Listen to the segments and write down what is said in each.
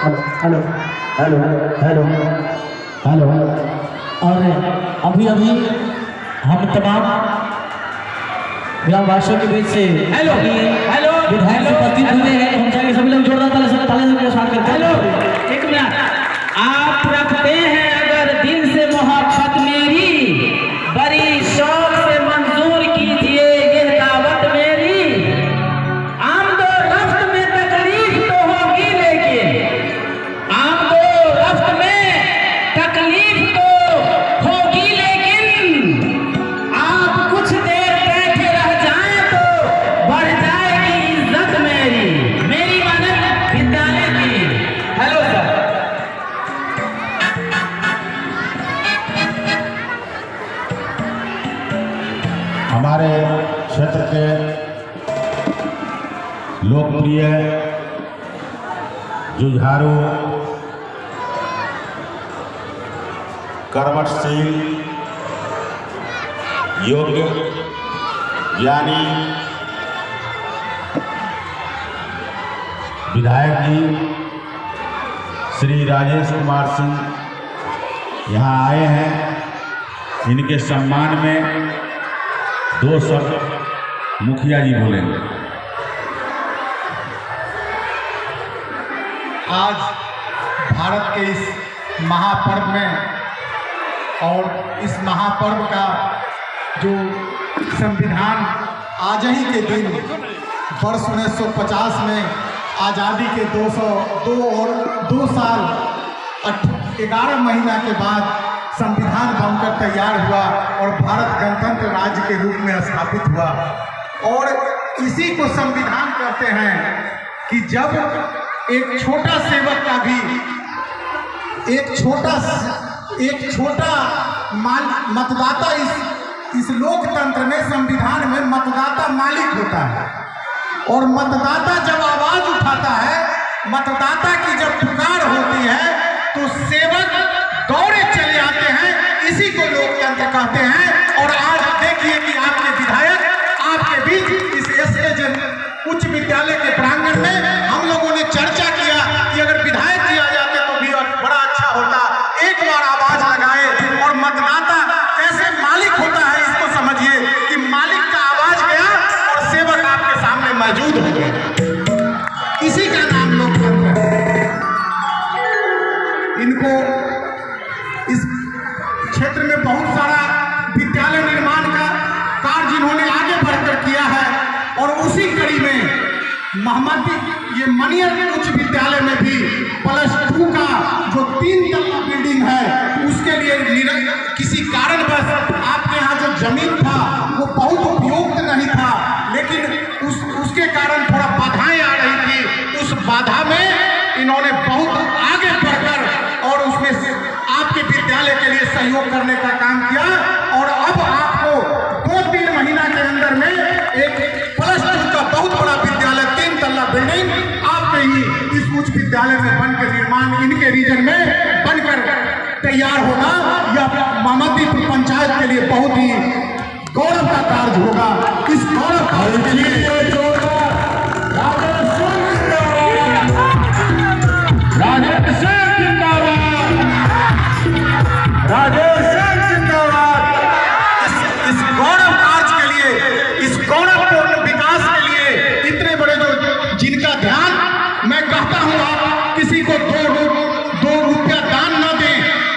Hello hello hello hello. और अभी अभी हम तमाम ग्रामवासियों के बीच से हेलो हेलो विधायक से उपस्थित हुए हैं। हम चाहेंगे सभी लोग जोरदार ताली से स्वागत करते हैं। हेलो एक मिनट, आप रखते हैं अगर दिल से मोहब्बत मेरी, बड़ी शौक से मंजूर कीजिए ये दावत मेरी। आमदो रफ्त में तकलीफ तो होगी, लेकिन आमदो रफ्त में तकलीफ तो होगी, लेकिन आप कुछ देर बैठे रह जाएं तो बढ़ जाएगी इज्जत मेरी, मेरी मानद विद्यालय की। Hello sir. हमारे क्षेत्र के लोकप्रिय जुझारू कर्मठशील योग्य ज्ञानी विधायक जी श्री राजेश कुमार सिंह यहाँ आए हैं। इनके सम्मान में 2 शब्द मुखिया जी बोलेंगे। आज भारत के इस महापर्व में और इस महापर्व का जो संविधान आज ही के दिन वर्ष 1950 में आज़ादी के 2 साल 11 महीना के बाद संविधान बनकर तैयार हुआ और भारत गणतंत्र राज्य के रूप में स्थापित हुआ। और इसी को संविधान कहते हैं कि जब एक छोटा सेवक का भी एक छोटा मतदाता इस लोकतंत्र में संविधान में मतदाता मालिक होता है। और मतदाता जब आवाज उठाता है, मतदाता की जब पुकार होती है, तो सेवक दौड़े चले आते हैं। इसी को लोकतंत्र कहते हैं। और आज देखिए कि आपके विधायक आपके बीच इस एसएजे उच्च विद्यालय के प्रांगण में हम लोगों ने चर्चा किया कि अगर विधायक जी आ जाते तो भी बड़ा अच्छा होता। एक बार आवाज लगाए और मतदाता कैसे मालिक होता है इसको समझिए कि मालिक का आवाज गया और सेवक आपके सामने मौजूद हो गए। इसी का नाम लोकतंत्र है। इनको इस क्षेत्र में बहुत सारा विद्यालय निर्माण का कार्य जिन्होंने आगे बढ़कर किया है। और उसी कड़ी में ये मनियर उच्च विद्यालय में भी +2 का जो 3 तल्ला बिल्डिंग है, उसके लिए किसी कारणवश आपके यहाँ जो जमीन था वो बहुत उपयुक्त नहीं था, लेकिन उसके कारण थोड़ा बाधाएं आ रही थी। उस बाधा में इन्होंने बहुत आगे बढ़कर और उसमें से आपके विद्यालय के लिए सहयोग करने का काम किया। और अब आपको 2-3 महीना के अंदर में एक +2 का बहुत बड़ा विद्यालय 3 तल्ला बिल्डिंग आपके ही इस उच्च विद्यालय में बनकर निर्माण इनके रीजन में बनकर तैयार होगा। यह मामतीपुर पंचायत के लिए बहुत ही गौरव का कार्य होगा। इस गौरव कार्य के लिए इस गौरव कार्य के लिए, इस गौरवपूर्ण विकास के लिए इतने बड़े जो जिनका ध्यान, मैं कहता हूँ आप किसी को 2 रुपया दान न दें,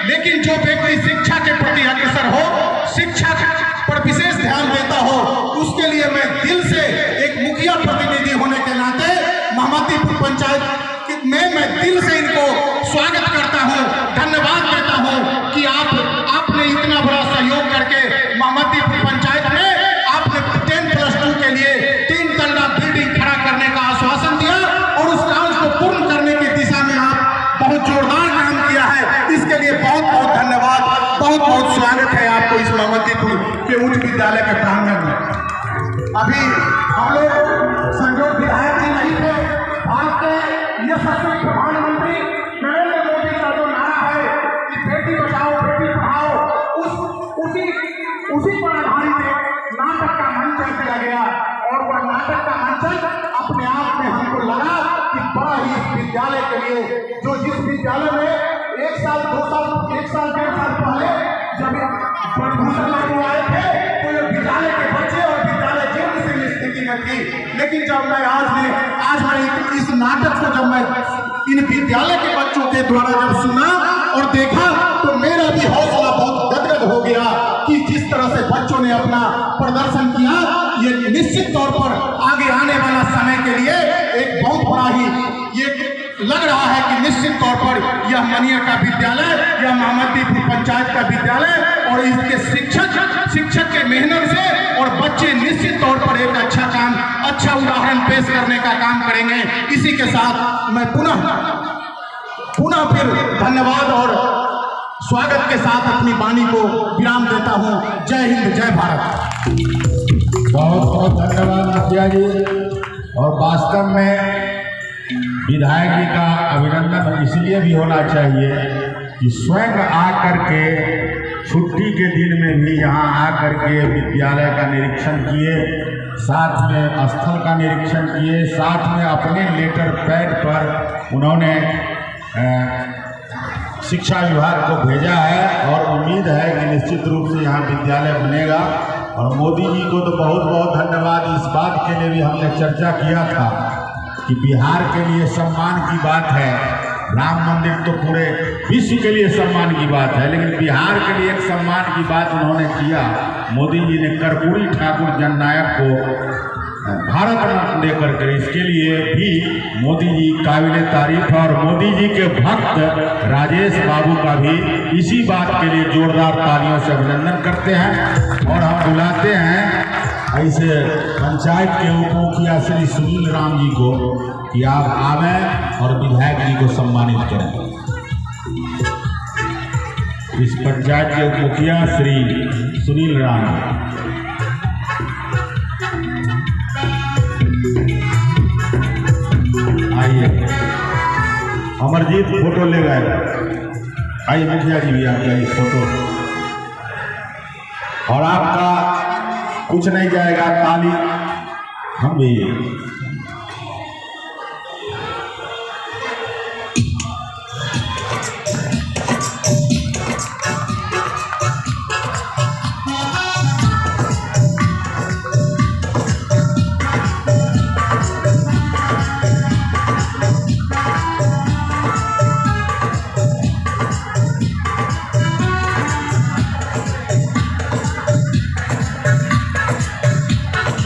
लेकिन जो व्यक्ति शिक्षा के प्रति अग्रसर हो, शिक्षा पर विशेष ध्यान देता हो, उसके लिए मैं दिल से एक मुखिया प्रतिनिधि होने के नाते मामतीपुर पंचायत में मैं दिल से इनको स्वागत करता हूं, धन्यवाद देता हूं कि आपने इतना बड़ा सहयोग करके मामतीपुर पंचायत में आपने 10+2 के लिए 3 तल्ला बिल्डिंग खड़ा करने का आश्वासन दिया और उस काम को पूर्ण करने की दिशा में आप बहुत जोरदार काम किया है। इसके लिए बहुत बहुत धन्यवाद, बहुत बहुत स्वागत है आपको इस मामतीपुर के उच्च विद्यालय के प्रांगण में। अभी हम लोग संजोग विधायक जी नहीं थे, भारत के यशस्वी प्रधानमंत्री नरेंद्र मोदी का जो नारा है कि बेटी बचाओ बेटी पढ़ाओ, उसी पर आधारित एक नाटक का मंचन किया गया। और वह नाटक का मंचन अपने आप में हमको लगा कि बड़ा ही विद्यालय के लिए, जो जिस विद्यालय में 1 साल 2 साल 1 साल 1.5 साल पहले जब प्रभूषण लागू आए थे तो ये विद्यालय के बच्चे और विद्यालय जीर्ण से स्थिति में थी। लेकिन जब मैं आज मैं इस नाटक को जब मैं इन विद्यालय के बच्चों के द्वारा जब सुना और देखा तो मेरा भी हौसला बहुत गदगद हो गया कि जिस तरह से बच्चों ने अपना प्रदर्शन किया, ये निश्चित तौर पर आगे आने वाला समय के लिए एक बहुत बड़ा ही ये लग रहा है कि निश्चित तौर पर यह मनियर का विद्यालय, यह मोहम्मदीपुर पंचायत का विद्यालय और इसके शिक्षक के मेहनत से और बच्चे निश्चित तौर पर एक अच्छा उदाहरण पेश करने का काम करेंगे। इसी के साथ मैं पुनः फिर धन्यवाद और स्वागत के साथ अपनी वाणी को विराम देता हूं। जय हिंद, जय भारत। बहुत बहुत धन्यवाद मुखिया जी। और वास्तव में विधायक जी का अभिनंदन इसलिए भी होना चाहिए कि स्वयं आकर के छुट्टी के दिन में भी यहाँ आकर के विद्यालय का निरीक्षण किए, साथ में स्थल का निरीक्षण किए, साथ में अपने लेटर पैड पर उन्होंने शिक्षा विभाग को भेजा है और उम्मीद है कि निश्चित रूप से यहाँ विद्यालय बनेगा। और मोदी जी को तो बहुत बहुत धन्यवाद। इस बात के लिए भी हमने चर्चा किया था कि बिहार के लिए सम्मान की बात है, राम मंदिर तो पूरे विश्व के लिए सम्मान की बात है, लेकिन बिहार के लिए एक सम्मान की बात उन्होंने किया। मोदी जी ने कर्पूरी ठाकुर जननायक को भारत रत्न देकर के, इसके लिए भी मोदी जी काबिले तारीफ। और मोदी जी के भक्त राजेश बाबू का भी इसी बात के लिए जोरदार तालियों से अभिनंदन करते हैं। और हम बुलाते हैं ऐसे पंचायत के उप मुखिया श्री सुनील राम जी को कि आप आवें और विधायक जी को सम्मानित करें। इस पंचायत के उप मुखिया श्री सुनील राम, आइए। अमरजीत फोटो ले गए, आइए मुखिया जी भी आ गए फोटो। और आपका कुछ नहीं जाएगा, ताली हम भी।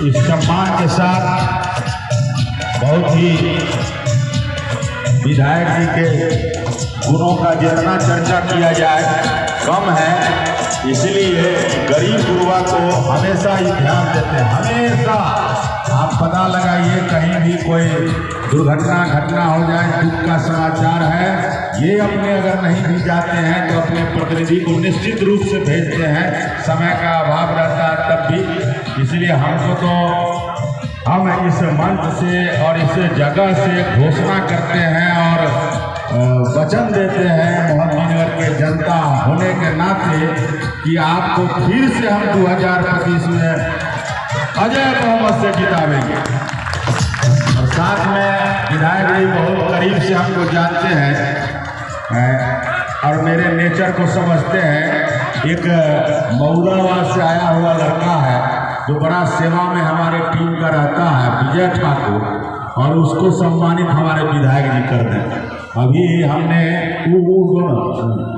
इस सम्मान के साथ बहुत ही विधायक जी के गुणों का जितना चर्चा किया जाए कम है, इसलिए गरीब गुरुआ को हमेशा ही ध्यान देते हैं। हमेशा आप पता लगाइए, कहीं भी कोई दुर्घटना घटना हो जाए, दुख का समाचार है, ये अपने अगर नहीं भी जाते हैं तो अपने प्रतिनिधि को निश्चित रूप से भेजते हैं। समय का अभाव रहता है तब भी, इसलिए हमको तो हम इस मंच से और इस जगह से घोषणा करते हैं और वचन देते हैं मोहम्मदनगर के जनता होने के नाते कि आपको फिर से हम 2025 में अजय बहुमत से जितावेंगे। और साथ में विधायक जी बहुत करीब से हमको जानते हैं और मेरे नेचर को समझते हैं। एक मऊराबाद से आया हुआ लड़का है जो बड़ा सेवा में हमारे टीम का रहता है, विजय ठाकुर, और उसको सम्मानित हमारे विधायक जी कर दें। अभी हमने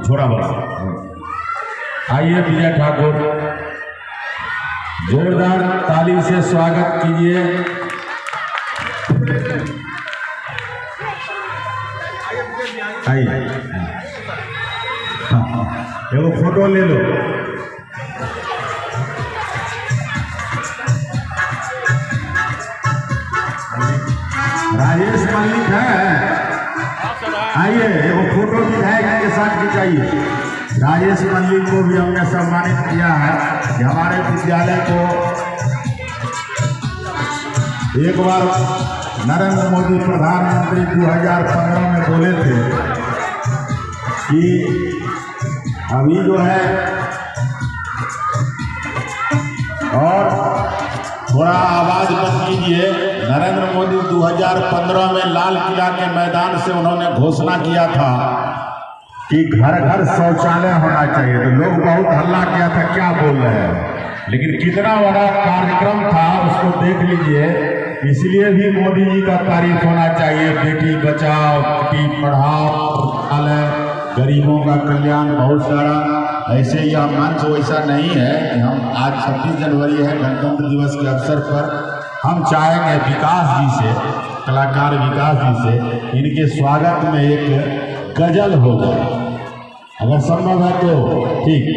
थोड़ा बड़ा, आइए विजय ठाकुर, जोरदार ताली से स्वागत कीजिए। आइए, एगो फोटो ले लो। राजेश मल्लिक है, आइए एगो फोटो विधायक के साथ खिंचाइए। राजेश मल्लिक को भी हमने सम्मानित किया है कि हमारे विद्यालय को एक बार नरेंद्र मोदी प्रधानमंत्री 2015 में बोले थे कि अभी जो है और थोड़ा आवाज बंद कीजिए, नरेंद्र मोदी 2015 में लाल किला के मैदान से उन्होंने घोषणा किया था कि घर घर शौचालय होना चाहिए, तो लोग बहुत हल्ला किया था क्या बोल रहे हैं, लेकिन कितना बड़ा कार्यक्रम था उसको देख लीजिए। इसलिए भी मोदी जी का तारीफ होना चाहिए। बेटी बचाओ बेटी पढ़ाओ शौचालय, गरीबों का कल्याण, बहुत सारा ऐसे। यह मंच वैसा नहीं है कि हम आज 26 जनवरी है गणतंत्र दिवस के अवसर पर हम चाहेंगे विकास जी से, कलाकार विकास जी से इनके स्वागत में एक गजल हो जाए, अगर संभव है तो ठीक।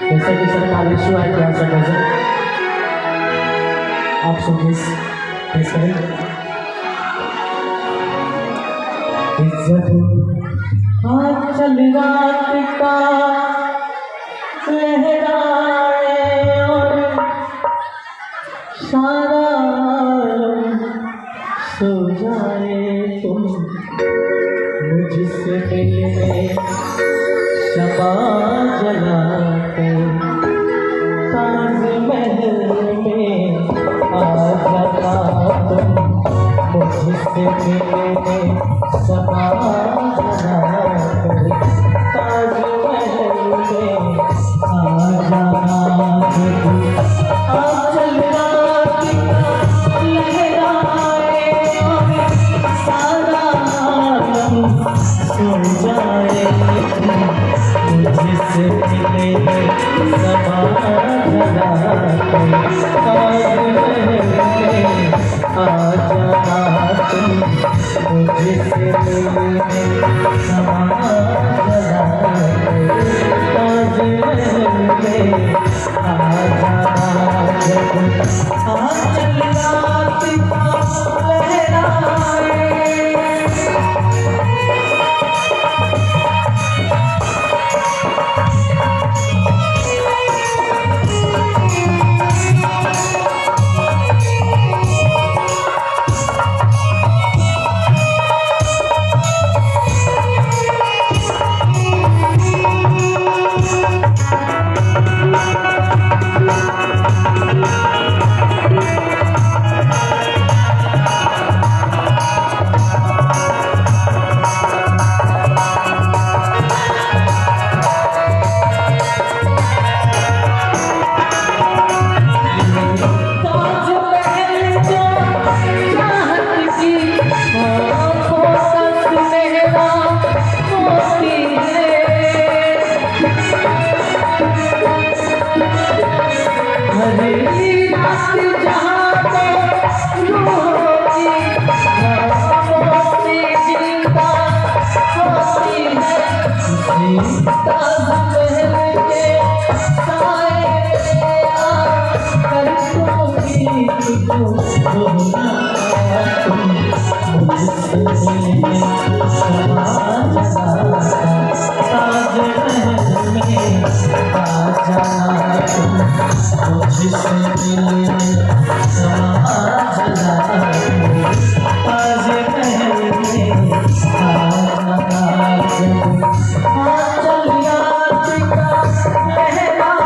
जैसा कि सरकार विश्व ऐतिहासिक गजल आप सब पेश करें। इज्जत चल रात का लहराए और सारा सो जाए, तुम मुझसे मिलने शमा जलाते ताजमहल में आ जाता, तुम मुझसे मिलने शमा जलाते ताजमहल में आ जाना। आज चल रात का लहराए और सारा आलम सो जाए, मुझसे मिले समा जलाते ताजमहल में आ जाना, तुम मुझसे मिले समा जलाते ताजमहल में आ जाना। जब चल रात का लहराए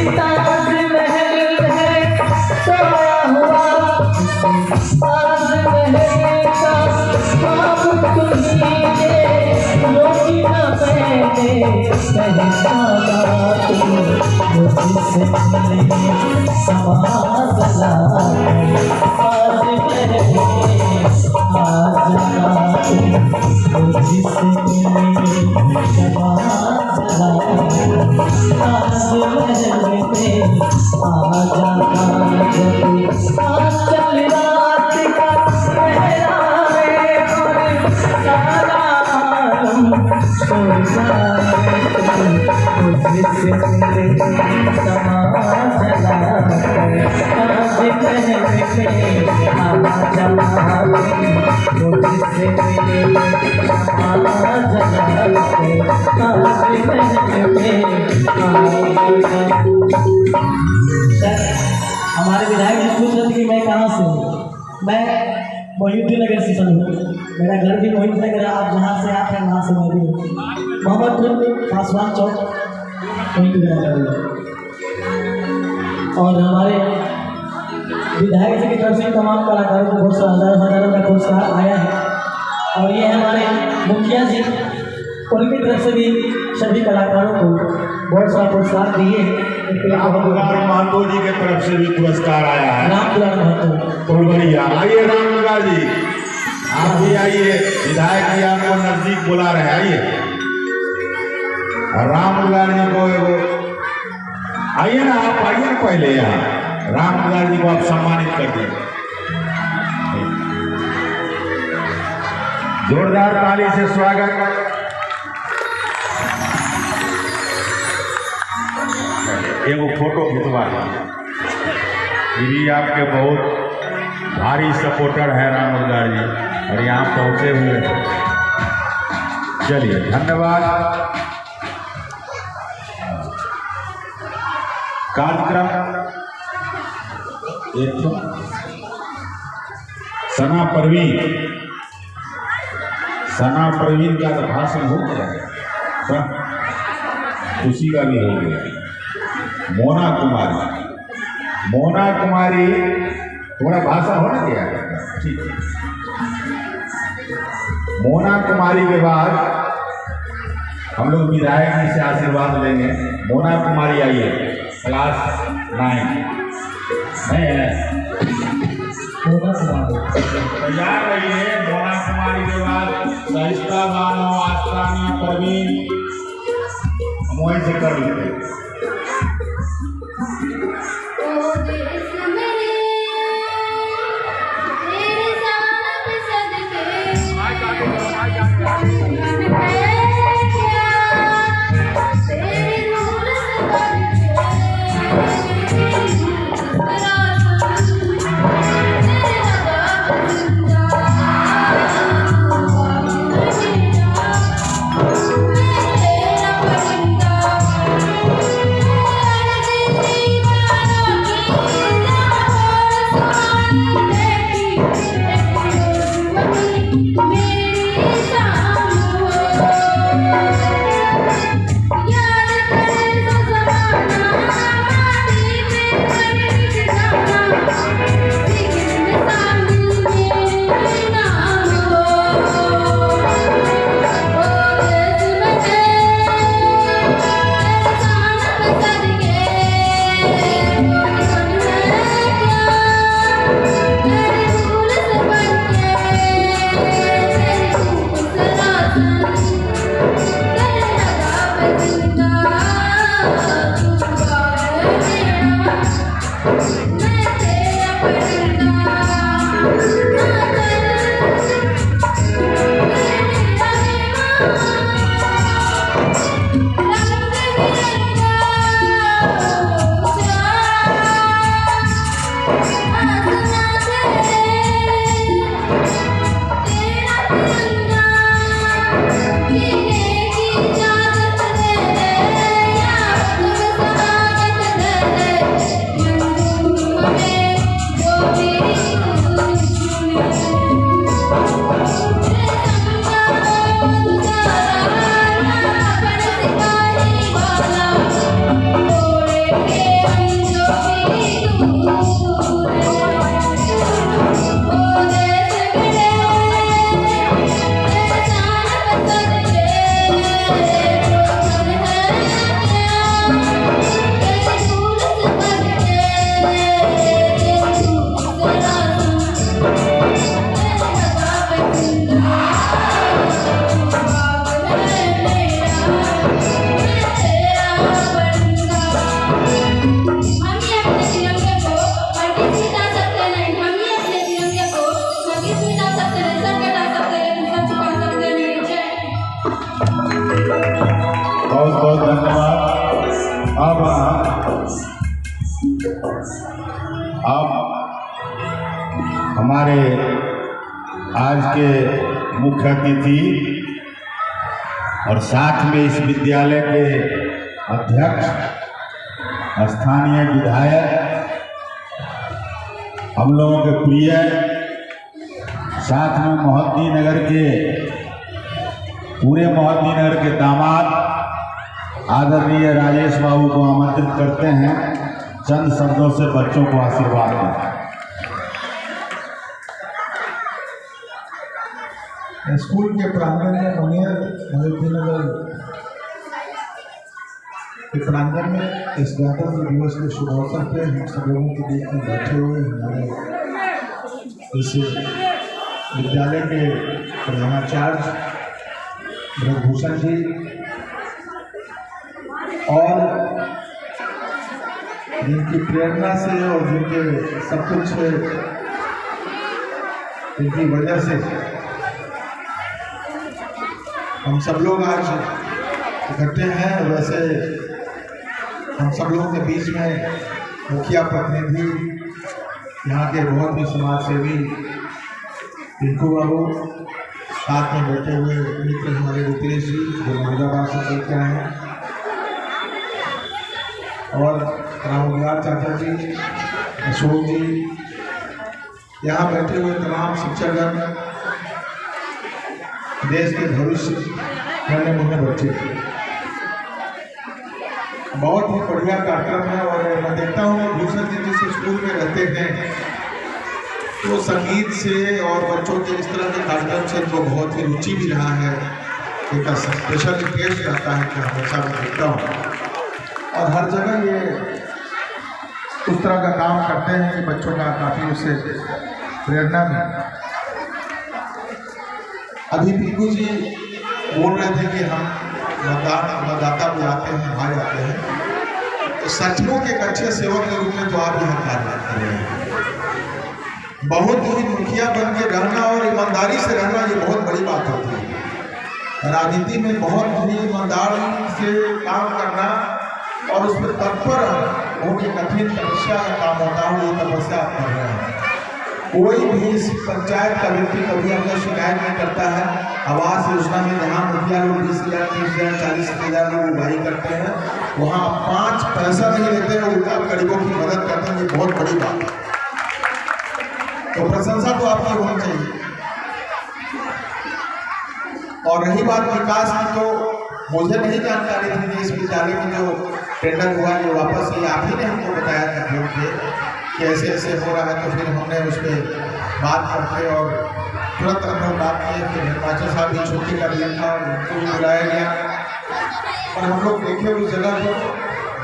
ताजमहल है आया हुआ आज रहने का ख्वाब तुम्हीं ने रोटी न पहने पहचाना तुम मुझसे मिले समाज लाए आज रहने आज ना तुम मुझसे मिले समाज लाए आज रहने आ जाना जब चल रात का पहरावे और सारा आलम सो जाए मुझसे मिले समाज लाए आज रहने आ जाना मुझसे मिले समाज लाए आज रहने हमारे विधायक जी पूछ रहे थे कि मैं कहाँ से हूँ। मैं मोहिउद्दीन नगर से हूँ। मेरा घर भी मोहिउद्दीन नगर है। आप जहाँ से आते हैं वहाँ से मैं भी मोहम्मदपुर पासवान चौक मोहिउद्दीन नगर। और हमारे विधायक जी की तरफ से तमाम कलाकारों को बहुत सारा हज़ारों का पुरस्कार आया है। और ये हमारे मुखिया जी उनकी तरफ से भी सभी कलाकारों को बहुत सारा पुरस्कार दिए। रामदुलार महतो जी के तरफ से भी पुरस्कार आया है। रामदुलार महतो बहुत बढ़िया। आइए रामदुलार जी, आप भी आइए, विधायक जी आपको नजदीक बुला रहे हैं। आइए रामदुलार जी को आइए ना, आप आइए ना पहले यहाँ। रामदुलार जी को आप सम्मानित कर दें। जोरदार ताली से स्वागत। एगो फोटो खिंचवा ये भी आपके बहुत भारी सपोर्टर है रामदुलार जी, और यहाँ पहुँचे हुए हैं। चलिए धन्यवाद। कार्यक्रम एक तो सना परवीन का तो भाषण हो गया, उसी का भी हो गया। मोना कुमारी थोड़ा भाषा होना दिया, ठीक है। मोना कुमारी के बाद हम लोग विधायक जी से आशीर्वाद लेंगे। मोना कुमारी आइए, क्लास 9 नहीं है, तैयार रहिए। मोना कुमारी के बाद सहिष्ठा बानो, आस्तानी, प्रवीण, हम वहीं से कर लेते। अब हमारे आज के मुख्य अतिथि और साथ में इस विद्यालय के अध्यक्ष, स्थानीय विधायक, हम लोगों के प्रिय, साथ में मोहद्दी नगर के पूरे मोहद्दी नगर के दामाद आदरणीय राजेश बाबू को आमंत्रित करते हैं चंद शब्दों से बच्चों को आशीर्वाद दें। स्कूल के प्रांगण में मोहद्दी नगर के प्रांगण में इस गणतंत्र दिवस के शुभ अवसर पे हम सब लोगों के बीच में बैठे हुए हमारे इस विद्यालय के प्रधानाचार्य ब्रजभूषण जी और जिनकी प्रेरणा से और जिनके सब कुछ जिनकी वजह से हम सब लोग आज इकट्ठे हैं। वैसे हम सब लोगों के बीच में मुखिया प्रतिनिधि, यहाँ के बहुत ही समाज सेवी पिंकू बाबू, साथ में बैठे हुए मित्र हमारे रितेश जी जो मुरादाबाद से चल के आए हैं, और रामलाल चाचा जी, अशोक जी, यहाँ बैठे हुए तमाम शिक्षकगण, देश के भविष्य नन्हे मुन्ने बच्चे। बहुत ही बढ़िया कार्यक्रम है। और मैं देखता हूँ कि भूषण जी जिस स्कूल में रहते हैं तो संगीत से और बच्चों के इस तरह के कार्यक्रम से तो बहुत ही रुचि भी रहा है। एक स्पेशल इंटरेस्ट रहता है कि हमेशा मैं देखता हूँ, और हर जगह ये उस तरह का काम करते हैं कि बच्चों का काफ़ी उससे प्रेरणा मिले। अभी पिंकू जी बोल रहे थे कि हम मतदाता बुलाते हैं, भाई आते हैं, तो सचमुच एक अच्छे सेवक के रूप में तो आप यहाँ कार्य कर रहे हैं। बहुत ही मुखिया बन के रहना और ईमानदारी से रहना ये बहुत बड़ी बात होती है। राजनीति में बहुत ही ईमानदारी से काम करना और उस पर तत्पर बहुत ही कठिन तपस्या का काम होता है। ये तपस्या आप कर रहे हैं। कोई भी इस पंचायत का व्यक्ति कभी अपना शिकायत नहीं करता है। आवास योजना में जहाँ मुखिया लोग 20,000, 30,000, 40,000 लोग उगाही करते हैं, वहाँ 5 पैसा नहीं लेते हैं, उल्टा गरीबों की मदद करते हैं। ये बहुत बड़ी बात है, तो प्रशंसा तो आपकी होनी चाहिए। और रही बात विकास की, तो मुझे नहीं जानकारी थी कि इस विद्यालय में जो टेंडर हुआ ये वापस ये आप ही ने हमको बताया था फोन पे कि ऐसे ऐसे हो रहा है। तो फिर हमने उस पर बात करके और तुरंत हम लोग बात किए कि निर्वाचन साहब भी छुट्टी कर लिया था और उनको भी बुलाया गया, और हम लोग देखे उस जगह को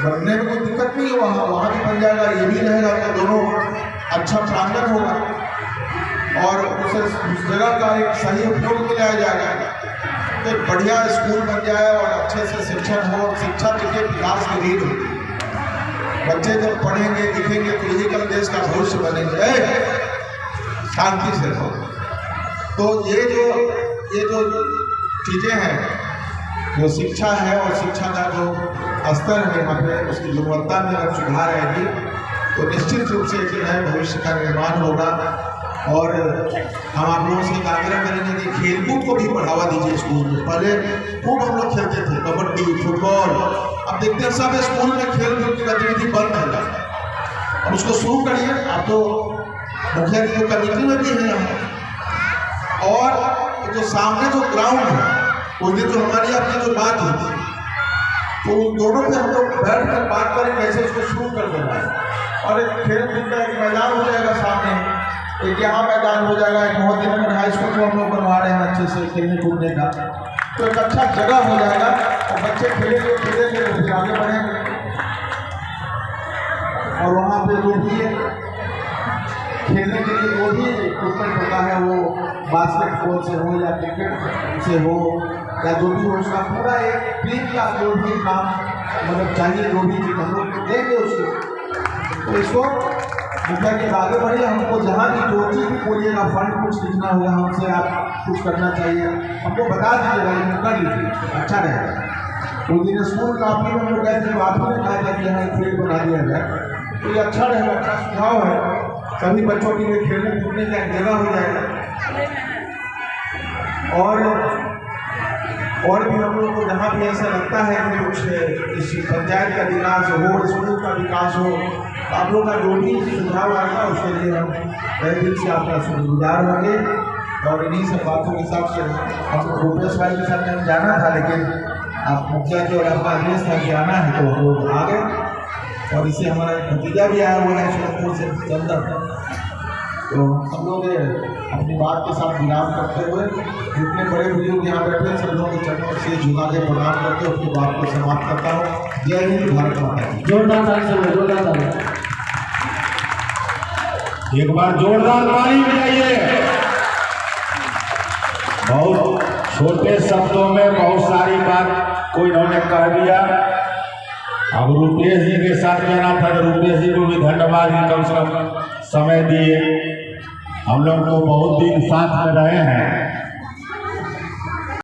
बनने में कोई दिक्कत नहीं है। वहाँ भी बन जाएगा, ये भी रहेगा, तो दोनों अच्छा प्रांगण होगा और उस जगह का एक सही उपयोग मिलाया जाएगा, तो बढ़िया स्कूल बन जाए और अच्छे से शिक्षण हो। शिक्षा देखिए विकास की रीढ़ होती है। बच्चे जब पढ़ेंगे लिखेंगे तो यही कल देश का भविष्य बनेंगे। शांति से रहो। तो ये जो चीज़ें हैं, जो शिक्षा है और शिक्षा का जो स्तर है यहाँ पे, उसकी गुणवत्ता में अगर सुधार आएगी तो निश्चित रूप से एक नए भविष्य का निर्माण होगा। और हम आप लोगों से आग्रह करेंगे कि खेलकूद को भी बढ़ावा दीजिए स्कूल में। पहले खूब हम लोग खेलते थे, कबड्डी, फुटबॉल। अब देखते हैं सब स्कूल में खेल कूद की गतिविधि बंद है, और उसको शुरू करिए। आप तो मुखिया की जो कमेटी में भी है यहाँ, और जो सामने जो ग्राउंड है उस दिन जो हमारी आपकी जो बात होती है, तो उन दोनों पे हम लोग बैठ कर बात करें कैसे उसको शुरू कर देना है। और एक खेल कूद का एक मैदान हो जाएगा सामने, एक यहाँ मैदान हो जाएगा, एक मोहद्दी नगर हाई स्कूल को हम लोग बनवा रहे हैं अच्छे से खेलने कूदने का, तो एक अच्छा जगह हो जाएगा और बच्चे खेलेंगे कूदेंगे तो फिर आगे बढ़ेंगे। और वहाँ पे जो भी खेलने के लिए वो भी इक्विपमेंट होता है, वो बास्केटबॉल से हो या क्रिकेट से हो या जो भी हो, उसका पूरा एक टीम का जो भी काम मतलब चाहिए, जो भी चीज़ हम लोग देंगे उसको। तो इसको मुखिया के आगे बढ़िए। हमको जहाँ भी जो चीज़ भी बोलिएगा, फंड कुछ लिखना होगा हमसे, आप कुछ करना चाहिए हमको बता दीजिएगा, लेकिन कर लीजिए, अच्छा रहेगा। उस दिन स्कूल काफ़ी हम लोग गए थे, तो आप ही ने कहा था कि यहाँ एक फील्ड बना दिया जाए, तो ये अच्छा रहेगा, अच्छा सुझाव है। सभी बच्चों के लिए खेलने कूदने का एक जगह हो जाएगा। और भी हम लोग को जहाँ भी ऐसा लगता है कि कुछ इस पंचायत का विकास हो, स्कूल का विकास हो, तो आप लोग का जो भी सुझाव आएगा उसके लिए हम तहे दिल से आपका शुक्रगुजार होंगे। और इन्हीं सब बातों के हिसाब से हम रूपेश भाई के साथ में जाना था, लेकिन आप मुखिया जी और आपका आदेश था कि आना है तो हम लोग आ गए। और इससे हमारा एक भतीजा भी आया हुआ है सोनपुर से, चंदन। तो हम लोग अपनी बात के साथ विराम करते हुए जितने बड़े बुजुर्ग यहाँ बैठे सब लोगों के चरणों से झुका के प्रणाम करके अपनी बात को समाप्त करता हूँ। जय हिंद, भारत माता की। जोरदार ताली से, जोरदार ताली। एक बार जोरदार ताली बजाइए। बहुत छोटे शब्दों में बहुत सारी बात कोई इन्होंने कह दिया। अब रुपेश जी के साथ कहना था कि रुपेश जी को भी धन्यवाद कि कम से कम समय दिए। हम लोग तो बहुत दिन साथ में रहे हैं,